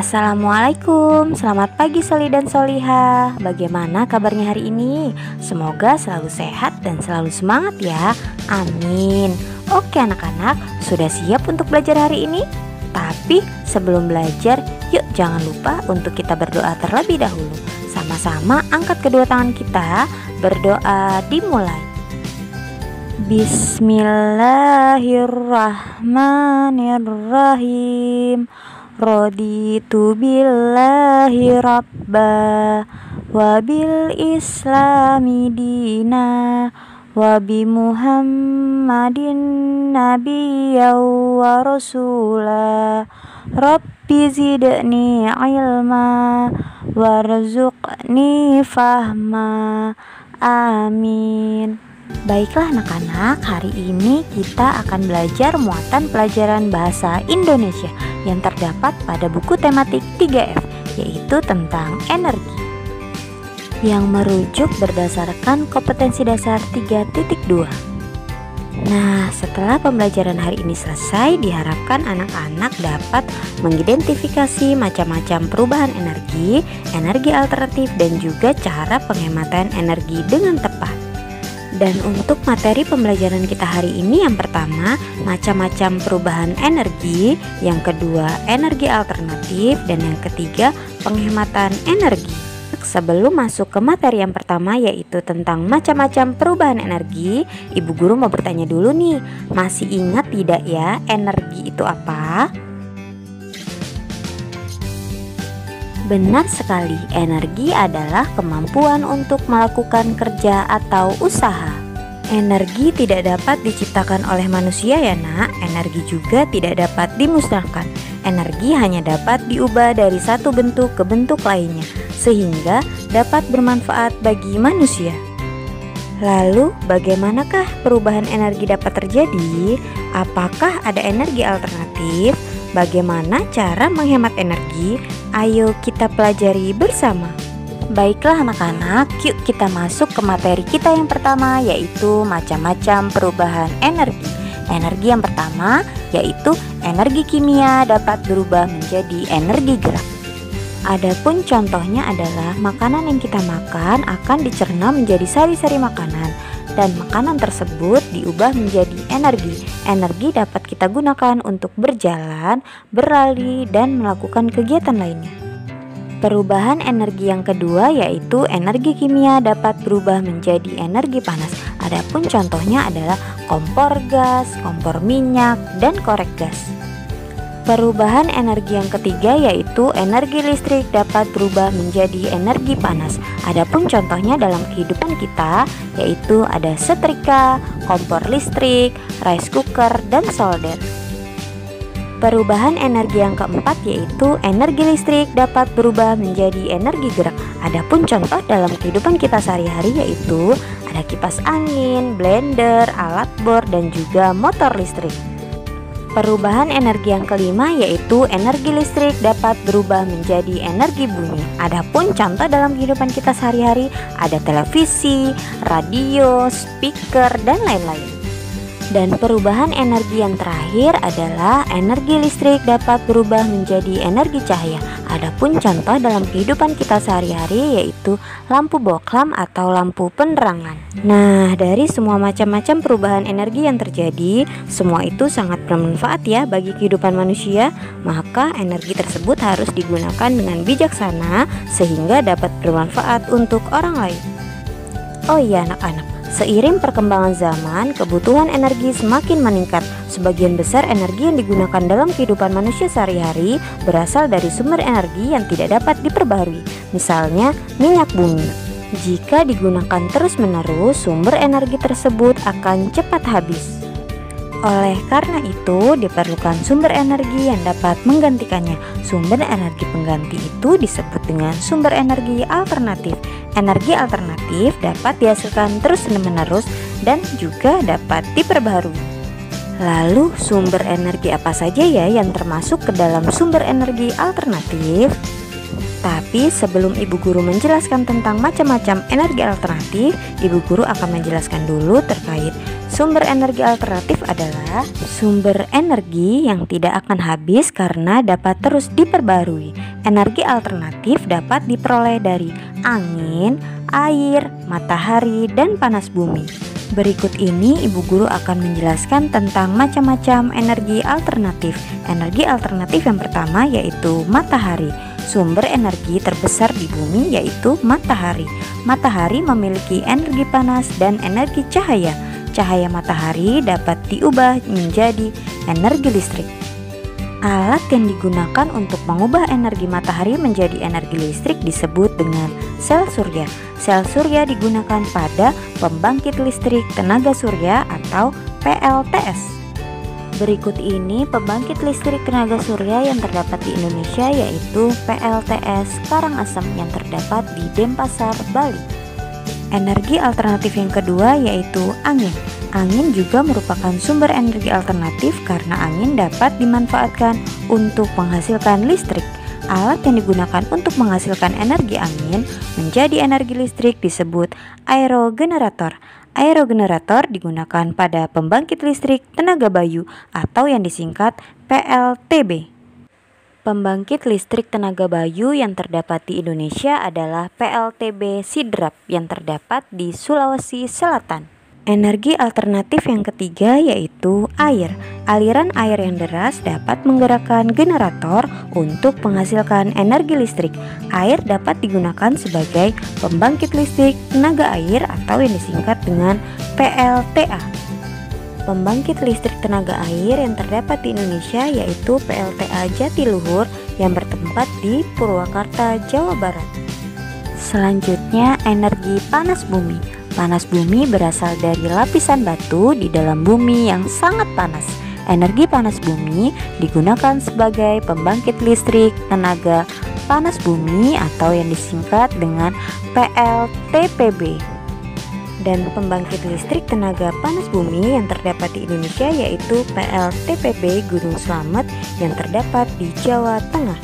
Assalamualaikum, selamat pagi Soli dan Soliha. Bagaimana kabarnya hari ini? Semoga selalu sehat dan selalu semangat ya. Amin. Oke anak-anak, sudah siap untuk belajar hari ini? Tapi sebelum belajar, yuk jangan lupa untuk kita berdoa terlebih dahulu. Sama-sama angkat kedua tangan kita, berdoa dimulai. Bismillahirrahmanirrahim. Raditu billahi rabba wa bil islami dina wa bi muhammadin nabiyya wa rasula. Rabbi zidni ilma warzuqni fahma. Amin. Baiklah anak-anak, hari ini kita akan belajar muatan pelajaran bahasa Indonesia yang terdapat pada buku tematik 3F, yaitu tentang energi, yang merujuk berdasarkan kompetensi dasar 3.2. Nah, setelah pembelajaran hari ini selesai, diharapkan anak-anak dapat mengidentifikasi macam-macam perubahan energi, energi alternatif, dan juga cara penghematan energi dengan tepat. Dan untuk materi pembelajaran kita hari ini, yang pertama macam-macam perubahan energi, yang kedua energi alternatif, dan yang ketiga penghematan energi. Sebelum masuk ke materi yang pertama, yaitu tentang macam-macam perubahan energi, Ibu Guru mau bertanya dulu nih, masih ingat tidak ya energi itu apa? Benar sekali, energi adalah kemampuan untuk melakukan kerja atau usaha. Energi tidak dapat diciptakan oleh manusia ya nak, energi juga tidak dapat dimusnahkan. Energi hanya dapat diubah dari satu bentuk ke bentuk lainnya, sehingga dapat bermanfaat bagi manusia. Lalu bagaimanakah perubahan energi dapat terjadi? Apakah ada energi alternatif? Bagaimana cara menghemat energi? Ayo kita pelajari bersama. Baiklah anak-anak, yuk kita masuk ke materi kita yang pertama, yaitu macam-macam perubahan energi. Energi yang pertama yaitu energi kimia dapat berubah menjadi energi gerak. Adapun contohnya adalah makanan yang kita makan akan dicerna menjadi sari-sari makanan, dan makanan tersebut diubah menjadi energi. Energi dapat kita gunakan untuk berjalan, berlari, dan melakukan kegiatan lainnya. Perubahan energi yang kedua yaitu energi kimia dapat berubah menjadi energi panas. Adapun contohnya adalah kompor gas, kompor minyak, dan korek gas. Perubahan energi yang ketiga yaitu energi listrik dapat berubah menjadi energi panas. Adapun contohnya dalam kehidupan kita yaitu ada setrika, kompor listrik, rice cooker, dan solder. Perubahan energi yang keempat yaitu energi listrik dapat berubah menjadi energi gerak. Adapun contoh dalam kehidupan kita sehari-hari yaitu ada kipas angin, blender, alat bor, dan juga motor listrik. Perubahan energi yang kelima yaitu energi listrik dapat berubah menjadi energi bumi. Adapun contoh dalam kehidupan kita sehari-hari ada televisi, radio, speaker, dan lain-lain. Dan perubahan energi yang terakhir adalah energi listrik dapat berubah menjadi energi cahaya. Adapun contoh dalam kehidupan kita sehari-hari yaitu lampu bohlam atau lampu penerangan. Nah, dari semua macam-macam perubahan energi yang terjadi, semua itu sangat bermanfaat ya bagi kehidupan manusia. Maka energi tersebut harus digunakan dengan bijaksana sehingga dapat bermanfaat untuk orang lain. Oh iya anak-anak, seiring perkembangan zaman, kebutuhan energi semakin meningkat. Sebagian besar energi yang digunakan dalam kehidupan manusia sehari-hari berasal dari sumber energi yang tidak dapat diperbaharui. Misalnya, minyak bumi. Jika digunakan terus-menerus, sumber energi tersebut akan cepat habis. Oleh karena itu, diperlukan sumber energi yang dapat menggantikannya. Sumber energi pengganti itu disebut dengan sumber energi alternatif. Energi alternatif dapat dihasilkan terus-menerus dan juga dapat diperbaharui. Lalu, sumber energi apa saja ya yang termasuk ke dalam sumber energi alternatif? Tapi sebelum Ibu Guru menjelaskan tentang macam-macam energi alternatif, Ibu Guru akan menjelaskan dulu terkait Sumber energi alternatif adalah sumber energi yang tidak akan habis karena dapat terus diperbarui. Energi alternatif dapat diperoleh dari angin, air, matahari, dan panas bumi. Berikut ini Ibu Guru akan menjelaskan tentang macam-macam energi alternatif. Energi alternatif yang pertama yaitu matahari. Sumber energi terbesar di bumi yaitu matahari. Matahari memiliki energi panas dan energi cahaya. Cahaya matahari dapat diubah menjadi energi listrik. Alat yang digunakan untuk mengubah energi matahari menjadi energi listrik disebut dengan sel surya. Sel surya digunakan pada pembangkit listrik tenaga surya atau PLTS. Berikut ini pembangkit listrik tenaga surya yang terdapat di Indonesia yaitu PLTS Karangasem yang terdapat di Denpasar, Bali. Energi alternatif yang kedua yaitu angin. Angin juga merupakan sumber energi alternatif karena angin dapat dimanfaatkan untuk menghasilkan listrik. Alat yang digunakan untuk menghasilkan energi angin menjadi energi listrik disebut aerogenerator. Aerogenerator digunakan pada pembangkit listrik tenaga bayu atau yang disingkat PLTB. Pembangkit listrik tenaga bayu yang terdapat di Indonesia adalah PLTB Sidrap yang terdapat di Sulawesi Selatan. Energi alternatif yang ketiga yaitu air. Aliran air yang deras dapat menggerakkan generator untuk menghasilkan energi listrik. Air dapat digunakan sebagai pembangkit listrik tenaga air atau yang disingkat dengan PLTA. Pembangkit listrik tenaga air yang terdapat di Indonesia yaitu PLTA Jatiluhur yang bertempat di Purwakarta, Jawa Barat. Selanjutnya, energi panas bumi. Panas bumi berasal dari lapisan batu di dalam bumi yang sangat panas. Energi panas bumi digunakan sebagai pembangkit listrik tenaga panas bumi atau yang disingkat dengan PLTPB. Dan pembangkit listrik tenaga panas bumi yang terdapat di Indonesia yaitu PLTPB Gunung Slamet yang terdapat di Jawa Tengah.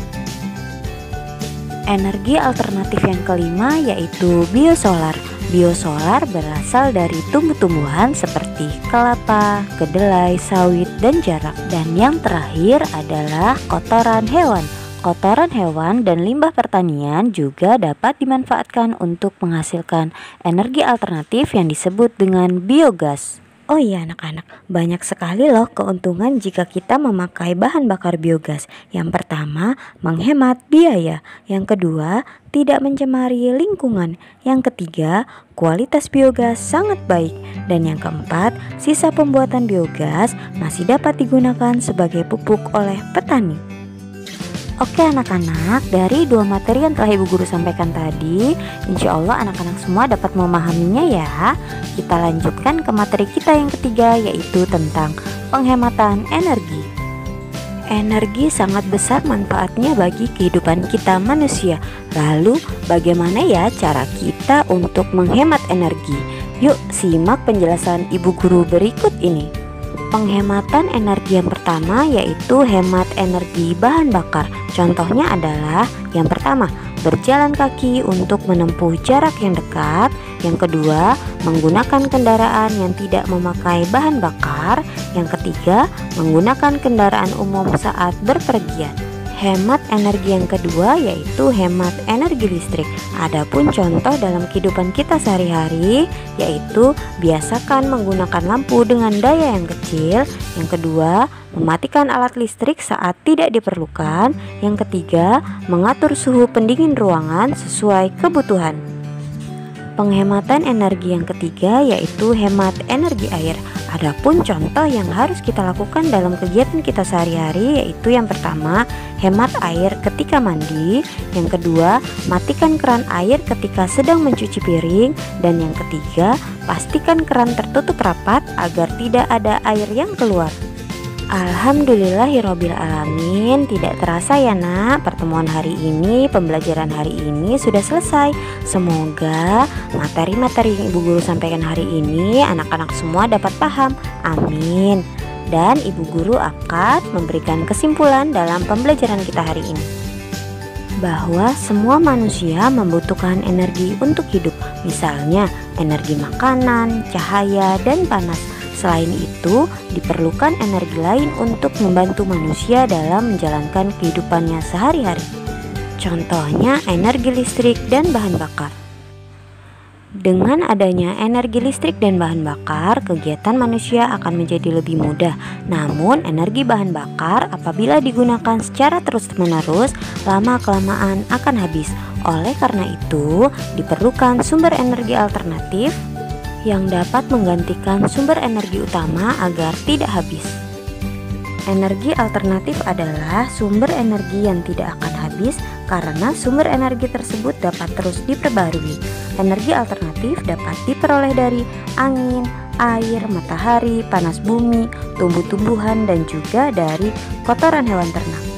Energi alternatif yang kelima yaitu biosolar. Biosolar berasal dari tumbuh-tumbuhan seperti kelapa, kedelai, sawit, dan jarak. Dan yang terakhir adalah kotoran hewan. Kotoran hewan dan limbah pertanian juga dapat dimanfaatkan untuk menghasilkan energi alternatif yang disebut dengan biogas. Oh iya anak-anak, banyak sekali loh keuntungan jika kita memakai bahan bakar biogas. Yang pertama, menghemat biaya. Yang kedua, tidak mencemari lingkungan. Yang ketiga, kualitas biogas sangat baik. Dan yang keempat, sisa pembuatan biogas masih dapat digunakan sebagai pupuk oleh petani. Oke anak-anak, dari dua materi yang telah Ibu Guru sampaikan tadi, insya Allah anak-anak semua dapat memahaminya ya. Kita lanjutkan ke materi kita yang ketiga yaitu tentang penghematan energi. Energi sangat besar manfaatnya bagi kehidupan kita manusia. Lalu bagaimana ya cara kita untuk menghemat energi? Yuk simak penjelasan Ibu Guru berikut ini. Penghematan energi yang pertama yaitu hemat energi bahan bakar. Contohnya adalah yang pertama, berjalan kaki untuk menempuh jarak yang dekat. Yang kedua, menggunakan kendaraan yang tidak memakai bahan bakar. Yang ketiga, menggunakan kendaraan umum saat berpergian. Hemat energi yang kedua yaitu hemat energi listrik. Adapun contoh dalam kehidupan kita sehari-hari yaitu biasakan menggunakan lampu dengan daya yang kecil. Yang kedua, mematikan alat listrik saat tidak diperlukan. Yang ketiga, mengatur suhu pendingin ruangan sesuai kebutuhan. Penghematan energi yang ketiga yaitu hemat energi air. Adapun contoh yang harus kita lakukan dalam kegiatan kita sehari-hari yaitu yang pertama, hemat air ketika mandi. Yang kedua, matikan keran air ketika sedang mencuci piring. Dan yang ketiga, pastikan keran tertutup rapat agar tidak ada air yang keluar. Alhamdulillahirabbil alamin. Tidak terasa ya nak, pertemuan hari ini, pembelajaran hari ini sudah selesai. Semoga materi-materi yang Ibu Guru sampaikan hari ini anak-anak semua dapat paham. Amin. Dan Ibu Guru akan memberikan kesimpulan dalam pembelajaran kita hari ini, bahwa semua manusia membutuhkan energi untuk hidup. Misalnya energi makanan, cahaya, dan panas. Selain itu, diperlukan energi lain untuk membantu manusia dalam menjalankan kehidupannya sehari-hari. Contohnya energi listrik dan bahan bakar. Dengan adanya energi listrik dan bahan bakar, kegiatan manusia akan menjadi lebih mudah. Namun, energi bahan bakar apabila digunakan secara terus-menerus, lama-kelamaan akan habis. Oleh karena itu, diperlukan sumber energi alternatif yang dapat menggantikan sumber energi utama agar tidak habis. Energi alternatif adalah sumber energi yang tidak akan habis karena sumber energi tersebut dapat terus diperbarui. Energi alternatif dapat diperoleh dari angin, air, matahari, panas bumi, tumbuh-tumbuhan, dan juga dari kotoran hewan ternak.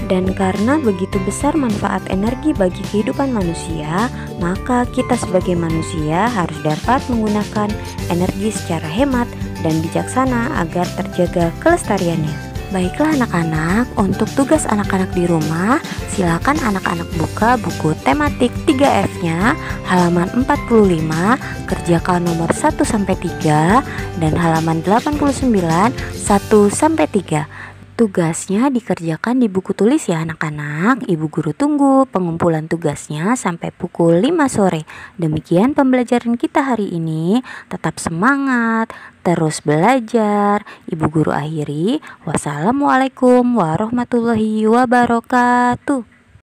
Dan karena begitu besar manfaat energi bagi kehidupan manusia, maka kita sebagai manusia harus dapat menggunakan energi secara hemat dan bijaksana agar terjaga kelestariannya. Baiklah anak-anak, untuk tugas anak-anak di rumah, silakan anak-anak buka buku tematik 3F-nya halaman 45, kerjakan nomor 1-3 dan halaman 89 1-3. Tugasnya dikerjakan di buku tulis ya anak-anak. Ibu guru tunggu pengumpulan tugasnya sampai pukul 5 sore. Demikian pembelajaran kita hari ini. Tetap semangat, terus belajar. Ibu guru akhiri. Wassalamualaikum warahmatullahi wabarakatuh.